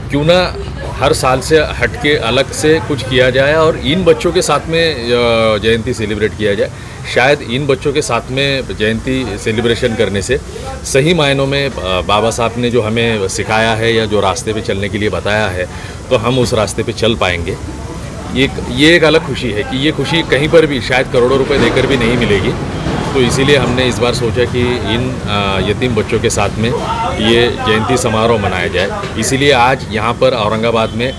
क्यों ना हर साल से हटके अलग से कुछ किया जाए और इन बच्चों के साथ में जयंती सेलिब्रेट किया जाए। शायद इन बच्चों के साथ में जयंती सेलिब्रेशन करने से सही मायनों में बाबा साहब ने जो हमें सिखाया है या जो रास्ते पे चलने के लिए बताया है, तो हम उस रास्ते पे चल पाएंगे। ये एक अलग खुशी है कि ये खुशी कहीं पर भी शायद करोड़ों रुपए देकर भी नहीं मिलेगी। तो इसीलिए हमने इस बार सोचा कि इन यतीम बच्चों के साथ में ये जयंती समारोह मनाया जाए। इसीलिए आज यहाँ पर औरंगाबाद में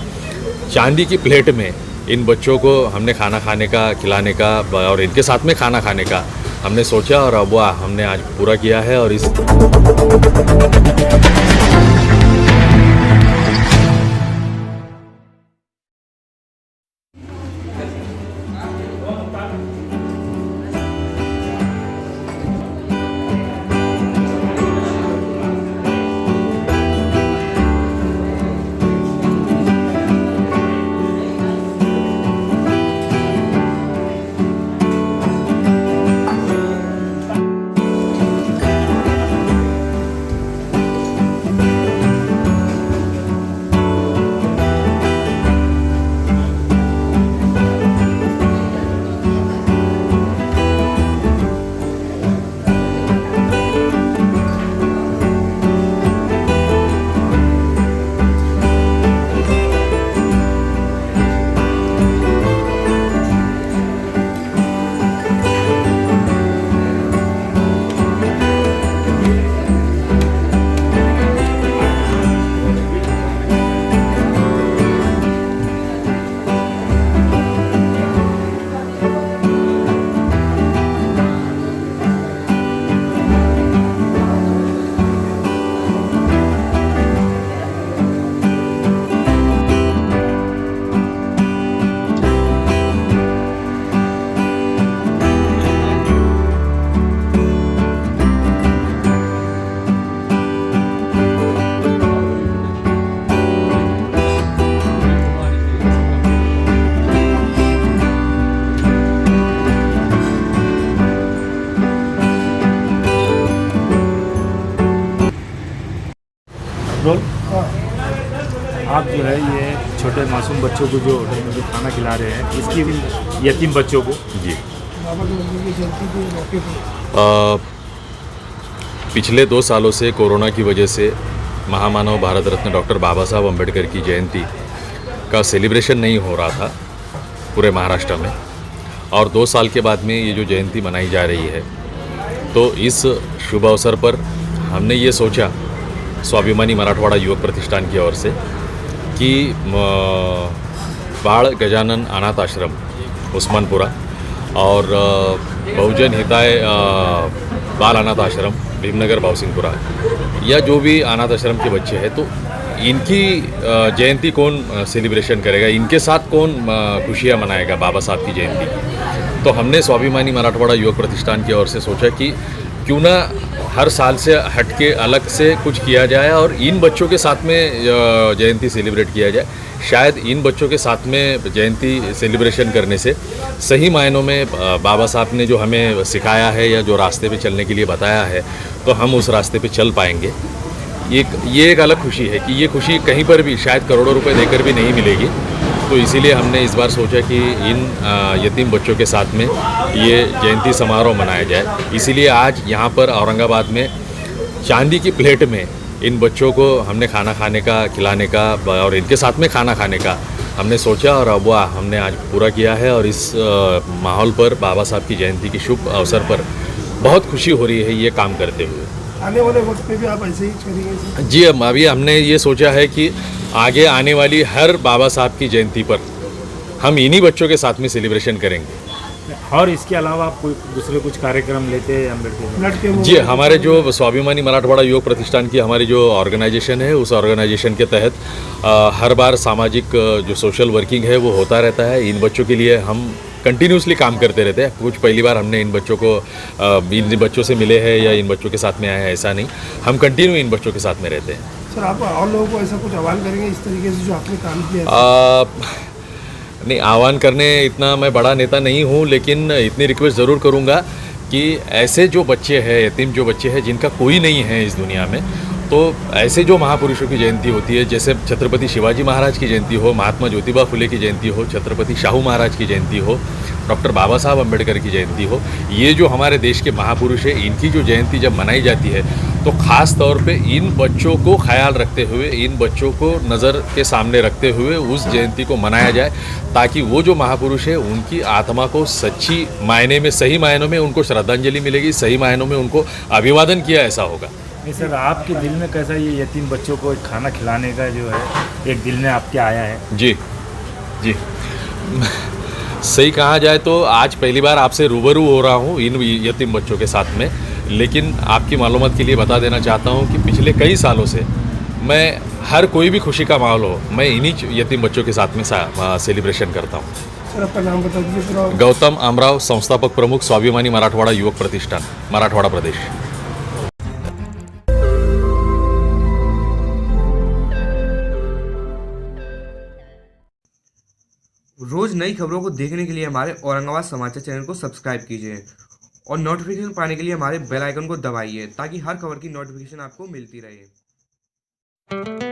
चांदी की प्लेट में इन बच्चों को हमने खाना खाने का, खिलाने का और इनके साथ में खाना खाने का हमने सोचा और अब वह हमने आज पूरा किया है। और इस आप जो है ये छोटे मासूम बच्चों को जो होटल में जो खाना खिला रहे हैं, इसकी भी यतीम बच्चों को जी पिछले 2 सालों से कोरोना की वजह से महामानव भारत रत्न डॉक्टर बाबा साहब अम्बेडकर की जयंती का सेलिब्रेशन नहीं हो रहा था पूरे महाराष्ट्र में, और 2 साल के बाद में ये जो जयंती मनाई जा रही है, तो इस शुभ अवसर पर हमने ये सोचा स्वाभिमानी मराठवाड़ा युवक प्रतिष्ठान की ओर से कि बाल गजानन अनाथ आश्रम उस्मानपुरा और बहुजन हिताय बाल अनाथ आश्रम भीमनगर भावसिंगपुरा, या जो भी अनाथ आश्रम के बच्चे हैं, तो इनकी जयंती कौन सेलिब्रेशन करेगा, इनके साथ कौन खुशियाँ मनाएगा बाबा साहब की जयंती। तो हमने स्वाभिमानी मराठवाड़ा युवक प्रतिष्ठान की ओर से सोचा कि क्यों ना हर साल से हटके अलग से कुछ किया जाए और इन बच्चों के साथ में जयंती सेलिब्रेट किया जाए। शायद इन बच्चों के साथ में जयंती सेलिब्रेशन करने से सही मायनों में बाबा साहब ने जो हमें सिखाया है या जो रास्ते पे चलने के लिए बताया है, तो हम उस रास्ते पे चल पाएंगे। ये एक अलग खुशी है कि ये खुशी कहीं पर भी शायद करोड़ों रुपए देकर भी नहीं मिलेगी। तो इसीलिए हमने इस बार सोचा कि इन यतीम बच्चों के साथ में ये जयंती समारोह मनाया जाए। इसीलिए आज यहाँ पर औरंगाबाद में चांदी की प्लेट में इन बच्चों को हमने खाना खाने का, खिलाने का और इनके साथ में खाना खाने का हमने सोचा और अब वह हमने आज पूरा किया है। और इस माहौल पर बाबा साहब की जयंती के शुभ अवसर पर बहुत खुशी हो रही है ये काम करते हुए। आने वाले वक्त पे भी आप ऐसे ही करेंगे? जी, अभी हमने ये सोचा है कि आगे आने वाली हर बाबा साहब की जयंती पर हम इन्हीं बच्चों के साथ में सेलिब्रेशन करेंगे। और इसके अलावा आप कोई दूसरे कुछ कार्यक्रम लेते हैं अम्बेडकर? जी, हमारे जो स्वाभिमानी मराठवाड़ा युवक प्रतिष्ठान की हमारी जो ऑर्गेनाइजेशन है, उस ऑर्गेनाइजेशन के तहत हर बार सामाजिक जो सोशल वर्किंग है वो होता रहता है। इन बच्चों के लिए हम कंटिन्यूसली काम करते रहते हैं। कुछ पहली बार हमने इन बच्चों को इन बच्चों से मिले हैं या इन बच्चों के साथ में आए हैं, ऐसा नहीं, हम कंटिन्यू इन बच्चों के साथ में रहते हैं। सर, आप और लोगों को ऐसा कुछ आह्वान करेंगे इस तरीके से जो आपने काम किया? नहीं, आह्वान करने इतना मैं बड़ा नेता नहीं हूँ, लेकिन इतनी रिक्वेस्ट ज़रूर करूँगा कि ऐसे जो बच्चे हैं, यतीम जो बच्चे हैं जिनका कोई नहीं है इस दुनिया में, तो ऐसे जो महापुरुषों की जयंती होती है, जैसे छत्रपति शिवाजी महाराज की जयंती हो, महात्मा ज्योतिबा फुले की जयंती हो, छत्रपति शाहू महाराज की जयंती हो, डॉक्टर बाबा साहब अम्बेडकर की जयंती हो, ये जो हमारे देश के महापुरुष हैं, इनकी जो जयंती जब मनाई जाती है तो ख़ास तौर पे इन बच्चों को ख्याल रखते हुए, इन बच्चों को नज़र के सामने रखते हुए उस जयंती को मनाया जाए, ताकि वो जो महापुरुष है उनकी आत्मा को सच्ची मायने में, सही मायनों में उनको श्रद्धांजलि मिलेगी, सही मायनों में उनको अभिवादन किया ऐसा होगा। नहीं सर, आपके दिल में कैसा ये यतीम बच्चों को खाना खिलाने का जो है एक दिल में आपके आया है? जी जी, सही कहा जाए तो आज पहली बार आपसे रूबरू हो रहा हूँ इन यतीम बच्चों के साथ में, लेकिन आपकी मालूमात के लिए बता देना चाहता हूँ कि पिछले कई सालों से मैं हर कोई भी खुशी का माहौल हो, मैं इन्हीं यतीम बच्चों के साथ में सेलिब्रेशन करता हूँ। सर आपका नाम बता दीजिए पूरा। गौतम आमराव, संस्थापक प्रमुख, स्वाभिमानी मराठवाड़ा युवक प्रतिष्ठान, मराठवाड़ा प्रदेश। रोज नई खबरों को देखने के लिए हमारे औरंगाबाद समाचार चैनल को सब्सक्राइब कीजिए और नोटिफिकेशन पाने के लिए हमारे बेल आइकन को दबाइए ताकि हर खबर की नोटिफिकेशन आपको मिलती रहे।